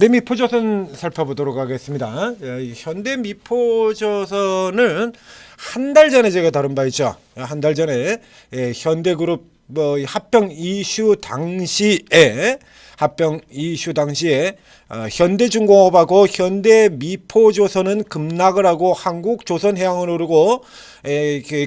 현대미포조선 살펴보도록 하겠습니다. 현대미포조선은 한 달 전에 제가 다룬 바 있죠. 한 달 전에 현대그룹 합병 이슈 당시에 현대중공업하고 현대미포조선은 급락을 하고 한국조선해양을 오르고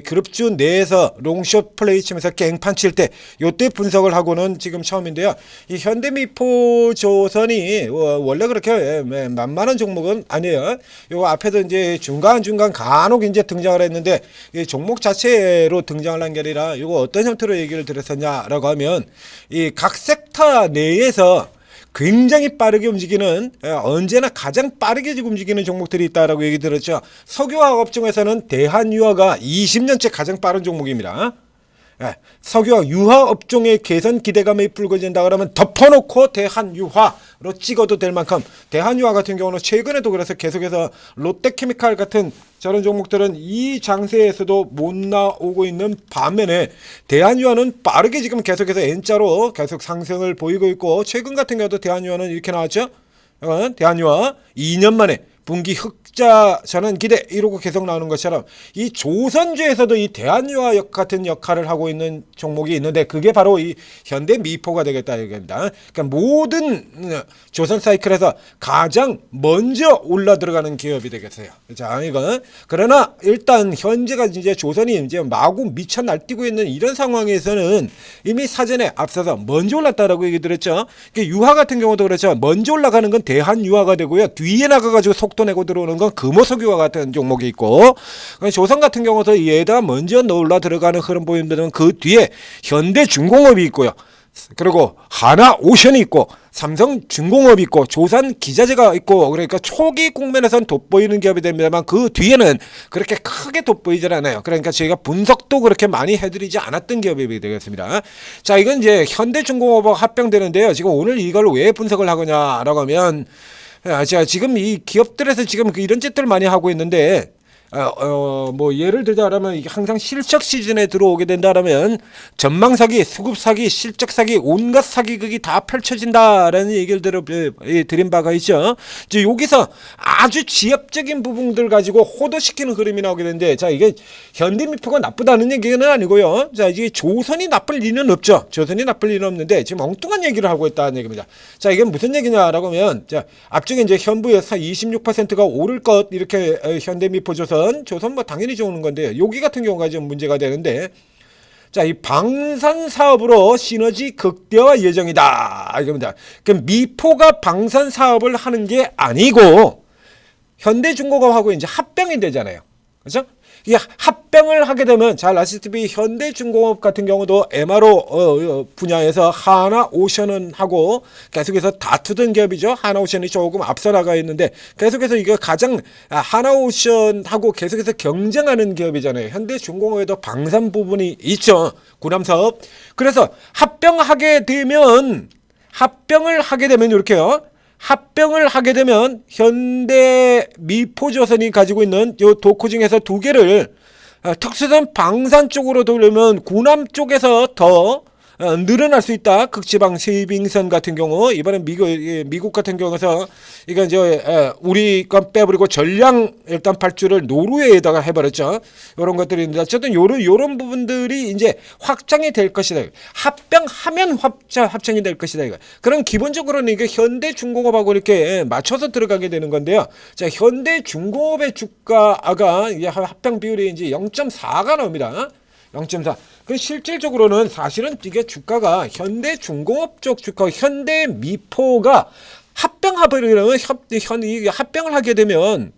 그룹주 내에서 롱숏 플레이 치면서 깽판 칠 때 요때 분석을 하고는 지금 처음인데요. 이 현대미포조선이 원래 그렇게 만만한 종목은 아니에요. 요 앞에도 이제 중간중간 간혹 이제 등장을 했는데 이 종목 자체로 등장을 한 게 아니라 이거 어떤 형태로 얘기를 드렸었냐라고 하면 이 각 섹터 내에서 굉장히 빠르게 움직이는, 언제나 가장 빠르게 움직이는 종목들이 있다라고 얘기 들었죠. 석유화학 업종에서는 대한유화가 20년째 가장 빠른 종목입니다. 석유화 유화 업종의 개선 기대감이 불거진다 그러면 덮어놓고 대한유화로 찍어도 될 만큼, 대한유화 같은 경우는 최근에도 그래서 계속해서 롯데케미칼 같은 저런 종목들은 이 장세에서도 못 나오고 있는 반면에 대한유화는 빠르게 지금 계속해서 N자로 계속 상승을 보이고 있고, 최근 같은 경우도 대한유화는 이렇게 나왔죠. 대한유화 2년 만에 분기 흑자 전환 기대 이러고 계속 나오는 것처럼 이 조선주에서도 이 대한유화 같은 역할을 하고 있는 종목이 있는데, 그게 바로 이 현대미포가 되겠다 이겁니다. 그러니까 모든 조선 사이클에서 가장 먼저 올라 들어가는 기업이 되겠어요. 자, 이건 그러나 일단 현재가 이제 조선이 이제 마구 미쳐 날뛰고 있는 이런 상황에서는 이미 사전에 앞서서 먼저 올랐다라고 얘기 드렸죠. 유화 같은 경우도 그렇죠. 먼저 올라가는 건 대한유화가 되고요. 뒤에 나가가지고 속도 내고 들어오는 건 금호석유화 같은 종목이 있고, 조선 같은 경우도 얘가 먼저 올라 들어가는 흐름 보이는데 그 뒤에 현대중공업이 있고요. 그리고 하나오션이 있고 삼성중공업이 있고 조선기자재가 있고, 그러니까 초기 국면에선 돋보이는 기업이 됩니다만 그 뒤에는 그렇게 크게 돋보이질 않아요. 그러니까 저희가 분석도 그렇게 많이 해드리지 않았던 기업이 되겠습니다. 자, 이건 이제 현대중공업하고 합병되는데요. 지금 오늘 이걸 왜 분석을 하느냐라고 하면, 자, 지금 이 기업들에서 지금 이런 짓들을 많이 하고 있는데, 뭐 예를 들자면 항상 실적 시즌에 들어오게 된다라면 전망 사기, 수급 사기, 실적 사기, 온갖 사기극이 다 펼쳐진다라는 얘기를 드린 바가 있죠. 이제 여기서 아주 지엽적인 부분들 가지고 호도시키는 흐름이 나오게 되는데, 자, 이게 현대미포가 나쁘다는 얘기는 아니고요. 자, 이게 조선이 나쁠 리는 없죠. 조선이 나쁠 리는 없는데 지금 엉뚱한 얘기를 하고 있다는 얘기입니다. 자, 이게 무슨 얘기냐라고 하면, 자, 앞쪽에 이제 현부에서 26%가 오를 것 이렇게 현대미포조선 뭐 당연히 좋은 건데요. 여기 같은 경우가 좀 문제가 되는데, 자, 이 방산 사업으로 시너지 극대화 예정이다 이겁니다. 그럼 미포가 방산 사업을 하는 게 아니고 현대중공업하고 이제 합병이 되잖아요. 그렇죠? 이 합병을 하게 되면 잘 아시다시피 현대중공업 같은 경우도 MRO 분야에서 하나오션은 하고 계속해서 다투던 기업이죠. 하나오션이 조금 앞서 나가 있는데 계속해서 이거 가장 하나오션하고 계속해서 경쟁하는 기업이잖아요. 현대중공업에도 방산 부분이 있죠. 군함사업. 그래서 합병을 하게 되면 이렇게요. 합병을 하게 되면 현대미포조선이 가지고 있는 요 도코 중에서 두 개를 특수선 방산 쪽으로 돌리면 군함 쪽에서 더 늘어날 수 있다. 극지방 세빙선 같은 경우, 이번엔 미국 같은 경우에서 이건 이제 우리 건 빼버리고 전량 일단 발주를 노르웨이에다가 해버렸죠. 이런 것들이 있는데 어쨌든 요런 부분들이 이제 확장이 될 것이다. 합병하면 합장이 될 것이다. 이거. 그럼 기본적으로는 이게 현대중공업하고 이렇게 맞춰서 들어가게 되는 건데요. 자, 현대중공업의 주가가 이제 합병 비율이 이제 0.4가 나옵니다. 0.4. 그 실질적으로는 사실은 이게 주가가 현대중공업 쪽 주가, 현대미포가 합병을 하게 되면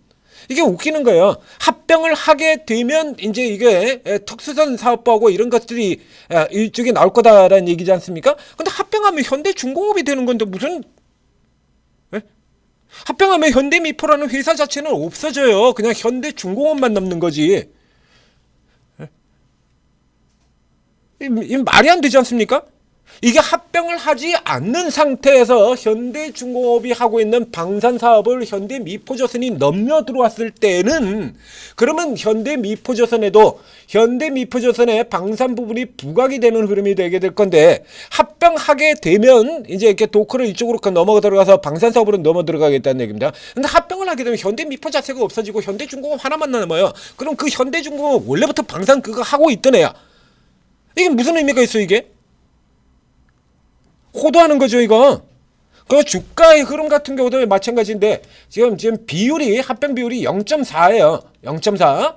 이게 웃기는 거예요. 합병을 하게 되면 이제 이게 특수선 사업부하고 이런 것들이 이쪽에 나올 거다라는 얘기지 않습니까? 근데 합병하면 현대중공업이 되는 건데 무슨 합병하면 현대미포라는 회사 자체는 없어져요. 그냥 현대중공업만 남는 거지. 이 말이 안 되지 않습니까? 이게 합병을 하지 않는 상태에서 현대중공업이 하고 있는 방산 사업을 현대미포조선이 넘겨 들어왔을 때는 그러면 현대미포조선에도 현대미포조선의 방산 부분이 부각이 되는 흐름이 되게 될 건데, 합병하게 되면 이제 이렇게 도크를 이쪽으로 넘어 들어가서 방산 사업으로 넘어 들어가겠다는 얘기입니다. 근데 합병을 하게 되면 현대미포 자체가 없어지고 현대중공업 하나만 남아요. 그럼 그 현대중공업 원래부터 방산 그거 하고 있던 애야. 이게 무슨 의미가 있어 이게? 호도하는 거죠 이거. 그 주가의 흐름 같은 경우도 마찬가지인데 지금 비율이 합병 비율이 0.4예요. 0.4.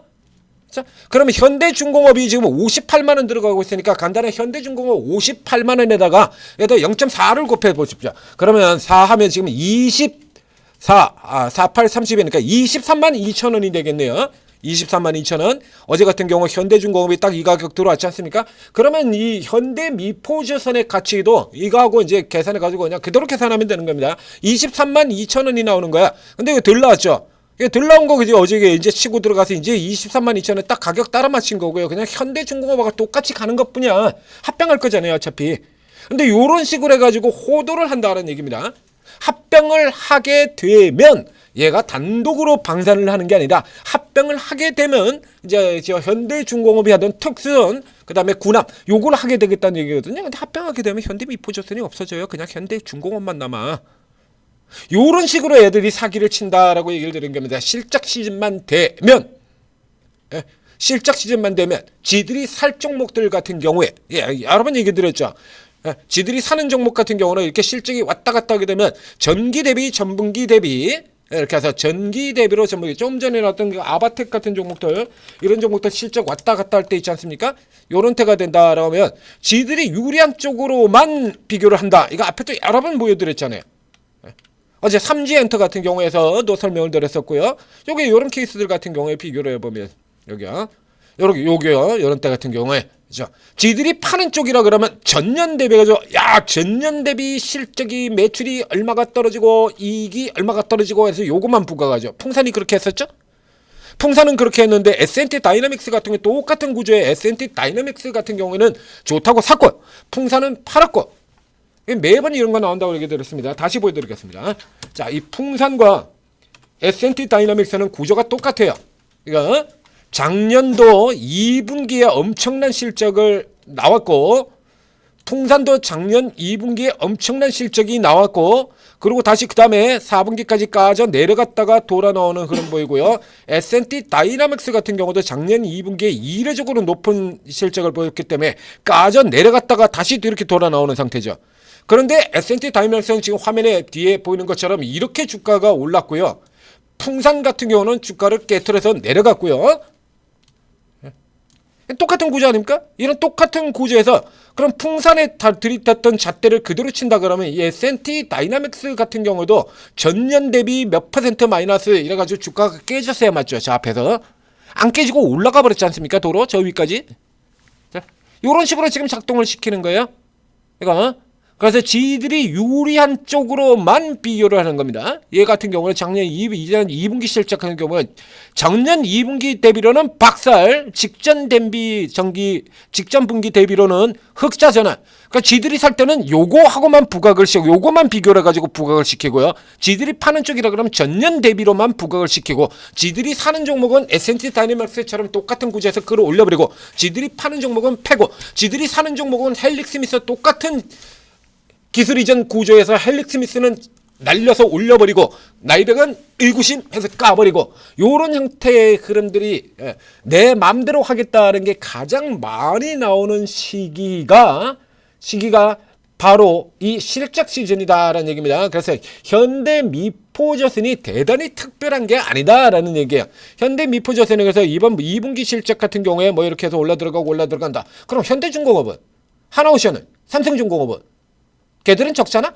자, 그러면 현대중공업이 지금 58만 원 들어가고 있으니까 간단히 현대중공업 58만 원에다가 여기다 0.4를 곱해 보십시오. 그러면 4 하면 지금 48, 30이니까 23만 2천 원이 되겠네요. 23만 2천 원. 어제 같은 경우 현대중공업이 딱 이 가격 들어왔지 않습니까? 그러면 이 현대미포조선의 가치도 이거하고 이제 계산해 가지고 그냥 그대로 계산하면 되는 겁니다. 23만 2천 원이 나오는 거야. 근데 이거 덜 나왔죠? 이게 덜 나온 거 그지? 어제 이제 치고 들어가서 이제 23만 2천 원 딱 가격 따라 맞춘 거고요. 그냥 현대중공업하고 똑같이 가는 것뿐이야. 합병할 거잖아요, 어차피. 근데 요런 식으로 해가지고 호도를 한다는 얘기입니다. 합병을 하게 되면 얘가 단독으로 방산을 하는 게 아니라 합병을 하게 되면 이제 현대중공업이 하던 특수선 그다음에 군함 요걸 하게 되겠다는 얘기거든요. 근데 합병하게 되면 현대미포조선이 없어져요. 그냥 현대중공업만 남아. 요런 식으로 애들이 사기를 친다라고 얘기를 드린 겁니다. 실적 시즌만 되면 실적 시즌만 되면 지들이 살 종목들 같은 경우에 여러 번 얘기 드렸죠. 지들이 사는 종목 같은 경우는 이렇게 실적이 왔다 갔다 하게 되면 전기 대비 전분기 대비 이렇게 해서 전기 대비로 전분기 좀 전에 나왔던 그 아바텍 같은 종목들 이런 종목들 실적 왔다 갔다 할 때 있지 않습니까? 요런 태가 된다라고 하면 지들이 유리한 쪽으로만 비교를 한다. 이거 앞에도 여러 번 보여드렸잖아요. 어제 삼지엔터 같은 경우에서도 설명을 드렸었고요. 요게 요런 케이스들 같은 경우에 비교를 해보면 여기요. 요게요. 요런 때 같은 경우에 그죠? 지들이 파는 쪽이라 그러면 전년 대비가죠. 야, 전년 대비 실적이 매출이 얼마가 떨어지고 이익이 얼마가 떨어지고 해서 요것만 부과하죠. 풍산이 그렇게 했었죠? 풍산은 그렇게 했는데 S&T 다이나믹스 같은 경우 똑같은 구조의 S&T 다이나믹스 같은 경우에는 좋다고 샀고 풍산은 팔았고 매번 이런 거 나온다고 얘기 드렸습니다. 다시 보여드리겠습니다. 자, 이 풍산과 S&T 다이나믹스는 구조가 똑같아요. 그러니까 작년도 2분기에 엄청난 실적을 나왔고 풍산도 작년 2분기에 엄청난 실적이 나왔고 그리고 다시 그 다음에 4분기까지 까져 내려갔다가 돌아 나오는 흐름 보이고요. S&T 다이나믹스 같은 경우도 작년 2분기에 이례적으로 높은 실적을 보였기 때문에 까져 내려갔다가 다시 이렇게 돌아 나오는 상태죠. 그런데 S&T 다이나믹스는 지금 화면에 뒤에 보이는 것처럼 이렇게 주가가 올랐고요. 풍산 같은 경우는 주가를 깨트려서 내려갔고요. 똑같은 구조 아닙니까? 이런 똑같은 구조에서 그럼 풍산에 들이댔던 잣대를 그대로 친다 그러면 이 S&T 다이나믹스 같은 경우도 전년 대비 몇 퍼센트 마이너스 이래가지고 주가가 깨졌어야 맞죠? 저 앞에서 안 깨지고 올라가 버렸지 않습니까? 도로 저 위까지. 자, 이런 식으로 지금 작동을 시키는 거예요. 이거. 그래서 지들이 유리한 쪽으로만 비교를 하는 겁니다. 얘 같은 경우는 작년 2분기 실적 같은 경우는 작년 2분기 대비로는 박살, 직전 분기 대비로는 흑자 전환. 그러니까 지들이 살 때는 요거하고만 부각을 시키고 요거만 비교를 해가지고 부각을 시키고요. 지들이 파는 쪽이라 그러면 전년 대비로만 부각을 시키고 지들이 사는 종목은 S&T 다이내믹스처럼 똑같은 구조에서 끌어 올려버리고 지들이 파는 종목은 패고 지들이 사는 종목은 헬릭스미스 똑같은 기술 이전 구조에서 헬릭스미스는 날려서 올려버리고 나이백은 의구심 해서 까버리고 요런 형태의 흐름들이 내 맘대로 하겠다는 게 가장 많이 나오는 시기가 바로 이 실적 시즌이다라는 얘기입니다. 그래서 현대미포조선이 대단히 특별한 게 아니다라는 얘기예요. 현대미포조선에 그래서 이번 2분기 실적 같은 경우에 뭐 이렇게 해서 올라 들어간다. 그럼 현대중공업은, 하나오션은, 삼성중공업은 걔들은 적잖아?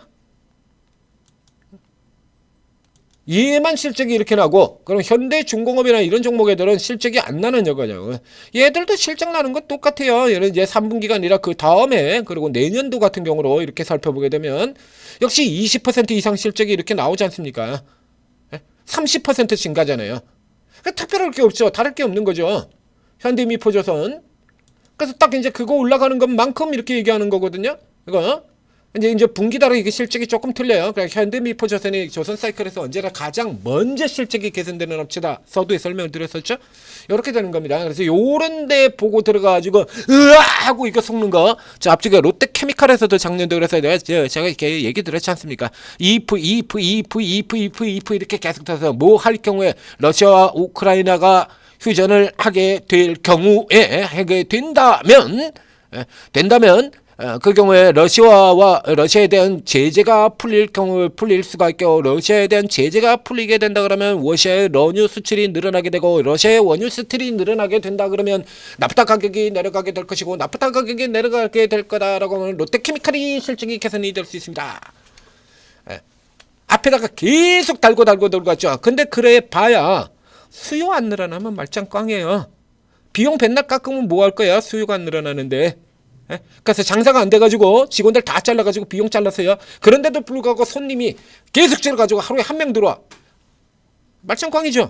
얘만 실적이 이렇게 나고 그럼 현대중공업이나 이런 종목 애들은 실적이 안 나는 거죠. 얘들도 실적 나는 건 똑같아요. 얘는 이제 3분기가 아니라 그 다음에 그리고 내년도 같은 경우로 이렇게 살펴보게 되면 역시 20% 이상 실적이 이렇게 나오지 않습니까? 30% 증가잖아요. 그러니까 특별할 게 없죠. 다를 게 없는 거죠. 현대미포조선. 그래서 딱 이제 그거 올라가는 것만큼 이렇게 얘기하는 거거든요. 이거 이제 분기다로 이게 실적이 조금 틀려요. 그러니까 현대미포조선이 조선사이클에서 언제나 가장 먼저 실적이 개선되는 업체다. 서두에 설명을 드렸었죠. 이렇게 되는 겁니다. 그래서 요런데 보고 들어가가지고 으아 하고 이거 속는 거. 저 앞쪽에 롯데케미칼에서도 작년도 그래서 제가 이렇게 얘기 드렸지 않습니까? if 이렇게 계속 타서 뭐 할 경우에 러시아와 우크라이나가 휴전을 하게 될 경우에 하게 된다면 그 경우에 러시아에 대한 제재가 풀릴 수가 있고, 러시아에 대한 제재가 풀리게 된다 그러면 러시아의 원유 수출이 늘어나게 되고, 러시아의 원유 수출이 늘어나게 된다 그러면 나프타 가격이 내려가게 될 것이고, 나프타 가격이 내려가게 될 거다라고 하면 롯데케미칼이 실적이 개선이 될 수 있습니다. 앞에다가 계속 달고 갔죠. 근데 그래 봐야 수요 안 늘어나면 말짱 꽝이에요. 비용 맨날 깎으면 뭐 할 거야? 수요가 안 늘어나는데. 그래서 장사가 안 돼가지고 직원들 다 잘라가지고 비용 잘랐어요. 그런데도 불구하고 손님이 계속 줄어가지고 하루에 한 명 들어와. 말짱꽝이죠.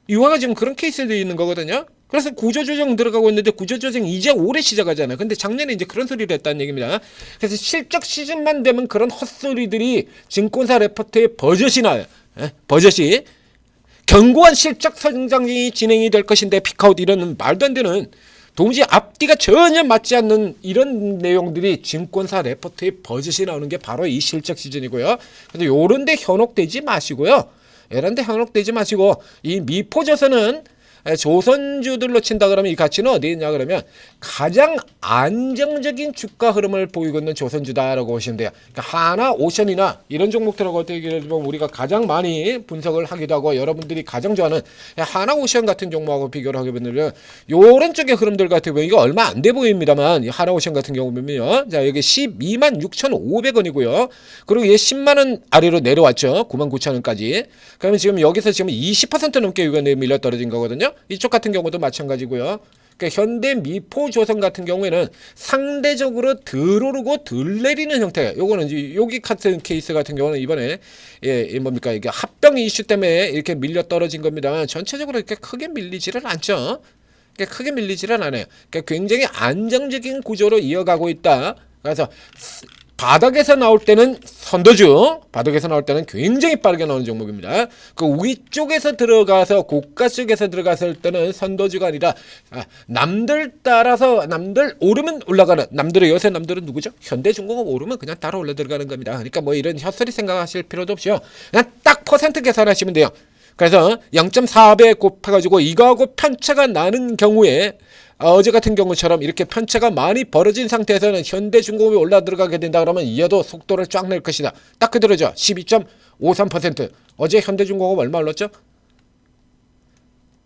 유화가 지금 그런 케이스도 있는 거거든요. 그래서 구조조정 들어가고 있는데 구조조정 이제 올해 시작하잖아요. 근데 작년에 이제 그런 소리를 했다는 얘기입니다. 그래서 실적 시즌만 되면 그런 헛소리들이 증권사 레포트에 버젓이 나요. 버젓이. 견고한 실적 성장이 진행이 될 것인데 피크아웃 이런 말도 안 되는 도무지 앞뒤가 전혀 맞지 않는 이런 내용들이 증권사 레포트에 버젓이 나오는 게 바로 이 실적 시즌이고요. 근데 요런데 현혹되지 마시고요. 이런데 현혹되지 마시고 이 미포조선은 조선주들로 친다 그러면 이 가치는 어디 있냐 그러면 가장 안정적인 주가 흐름을 보이고 있는 조선주다라고 보시면 돼요. 그러니까 하나오션이나 이런 종목들하고 어떻게 보면 우리가 가장 많이 분석을 하기도 하고 여러분들이 가장 좋아하는 하나오션 같은 종목하고 비교를 하게 되면 요런 쪽의 흐름들 같은 경우 이거 얼마 안 돼 보입니다만 이 하나오션 같은 경우 보면요. 자, 여기 126,500원이고요. 그리고 얘 10만원 아래로 내려왔죠. 99,000원까지. 그러면 지금 여기서 지금 20% 넘게 이거 밀려 떨어진 거거든요. 이쪽 같은 경우도 마찬가지고요. 그러니까 현대 미포조선 같은 경우에는 상대적으로 덜 오르고 덜 내리는 형태. 요거는 이제 여기 같은 케이스 같은 경우는 이번에 뭡니까 이게 합병 이슈 때문에 이렇게 밀려 떨어진 겁니다. 전체적으로 이렇게 크게 밀리지를 않죠. 크게 밀리지는 않아요. 그러니까 굉장히 안정적인 구조로 이어가고 있다. 그래서 바닥에서 나올 때는 선도주, 바닥에서 나올 때는 굉장히 빠르게 나오는 종목입니다. 그 위쪽에서 들어가서 고가 쪽에서 들어갔을 때는 선도주가 아니라 남들 따라서 남들 오르면 올라가는 남들의 요새 남들은 누구죠? 현대중공업 오르면 그냥 따라 올라 들어가는 겁니다. 그러니까 뭐 이런 헛소리 생각하실 필요도 없이요. 그냥 딱 퍼센트 계산하시면 돼요. 그래서 0.4배 곱해가지고 이거하고 편차가 나는 경우에 어제 같은 경우처럼 이렇게 편차가 많이 벌어진 상태에서는 현대중공업이 올라 들어가게 된다 그러면 이어도 속도를 쫙 낼 것이다. 딱 그대로죠. 12.53%. 어제 현대중공업 얼마 올랐죠?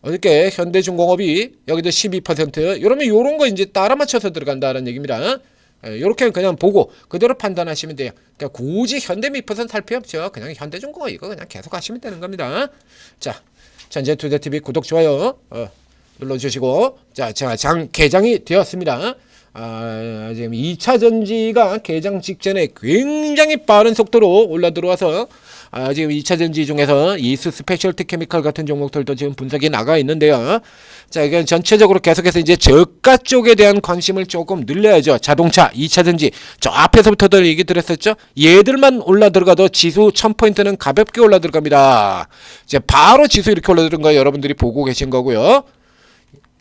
어저께 현대중공업이 여기도 12%. 이러면 요런 거 이제 따라 맞춰서 들어간다는 얘기입니다. 이렇게 그냥 보고 그대로 판단하시면 돼요. 그러니까 굳이 현대미포선 살 필요 없죠. 그냥 현대중공업 이거 그냥 계속 하시면 되는 겁니다. 자, 전재투자TV 구독, 좋아요 눌러주시고, 자, 제가 개장이 되었습니다. 지금 2차 전지가 개장 직전에 굉장히 빠른 속도로 올라 들어와서 지금 2차 전지 중에서 이스 스페셜티 케미칼 같은 종목들도 지금 분석이 나가 있는데요. 자, 이건 전체적으로 계속해서 이제 저가 쪽에 대한 관심을 조금 늘려야죠. 자동차, 2차 전지. 저 앞에서부터도 얘기 드렸었죠. 얘들만 올라 들어가도 지수 1000포인트는 가볍게 올라 들어갑니다. 이제 바로 지수 이렇게 올라 들어간 거 여러분들이 보고 계신 거고요.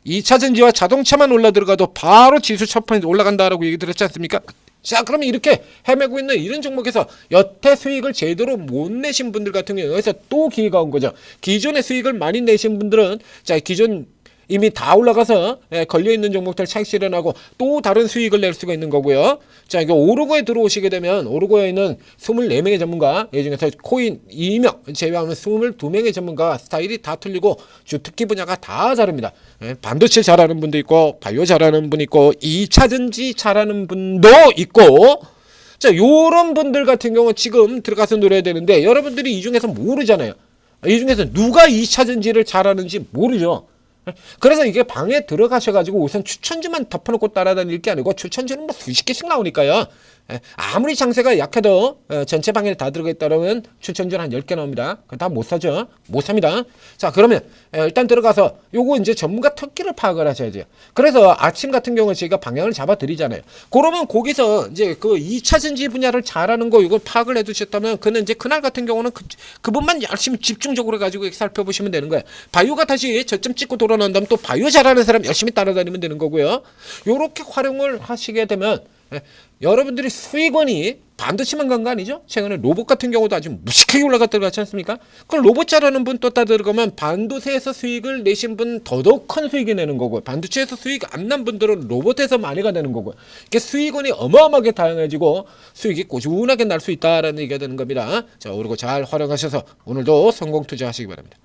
2차 전지와 자동차만 올라 들어가도 바로 지수 1000포인트 올라간다라고 얘기 드렸지 않습니까? 자, 그러면 이렇게 헤매고 있는 이런 종목에서 여태 수익을 제대로 못 내신 분들 같은 경우에 여기서 또 기회가 온 거죠. 기존의 수익을 많이 내신 분들은 자, 기존 이미 다 올라가서 걸려있는 종목들 차익 실현하고 또 다른 수익을 낼 수가 있는 거고요. 자, 이거 오르고에 들어오시게 되면 오르고에 있는 24명의 전문가, 이 중에서 코인 2명 제외하면 22명의 전문가 스타일이 다 틀리고 주특기 분야가 다 다릅니다. 반도체 잘하는 분도 있고 바이오 잘하는 분 있고 2차 전지 잘하는 분도 있고, 자, 요런 분들 같은 경우 지금 들어가서 노려야 되는데 여러분들이 이 중에서 모르잖아요. 이 중에서 누가 2차 전지를 잘하는지 모르죠. 그래서 이게 방에 들어가셔가지고 우선 추천주만 덮어놓고 따라다닐 게 아니고 추천주는 뭐 수십 개씩 나오니까요. 아무리 장세가 약해도 전체 방해를 다 들어가 있다면 추천전 한 10개 나옵니다. 다 못 사죠. 못 삽니다. 자, 그러면 일단 들어가서 요거 이제 전문가 특기를 파악을 하셔야죠. 그래서 아침 같은 경우는 저희가 방향을 잡아 드리잖아요. 그러면 거기서 이제 그 2차 전지 분야를 잘하는 거 이걸 파악을 해 두셨다면 그는 이제 그날 같은 경우는 그분만 열심히 집중적으로 가지고 살펴보시면 되는 거예요. 바이오가 다시 저점 찍고 돌아난 다음 또 바이오 잘하는 사람 열심히 따라다니면 되는 거고요. 요렇게 활용을 하시게 되면 여러분들이 수익원이 반드시만 간 거 아니죠? 최근에 로봇 같은 경우도 아주 무식하게 올라갔다고 하지 않습니까? 그 로봇 잘하는 분 또 따들어가면 반도체에서 수익을 내신 분 더더욱 큰 수익이 내는 거고, 반도체에서 수익 안 난 분들은 로봇에서 많이 가 되는 거고요. 이게 수익원이 어마어마하게 다양해지고 수익이 꾸준하게 날 수 있다라는 얘기가 되는 겁니다. 자, 그리고 잘 활용하셔서 오늘도 성공 투자하시기 바랍니다.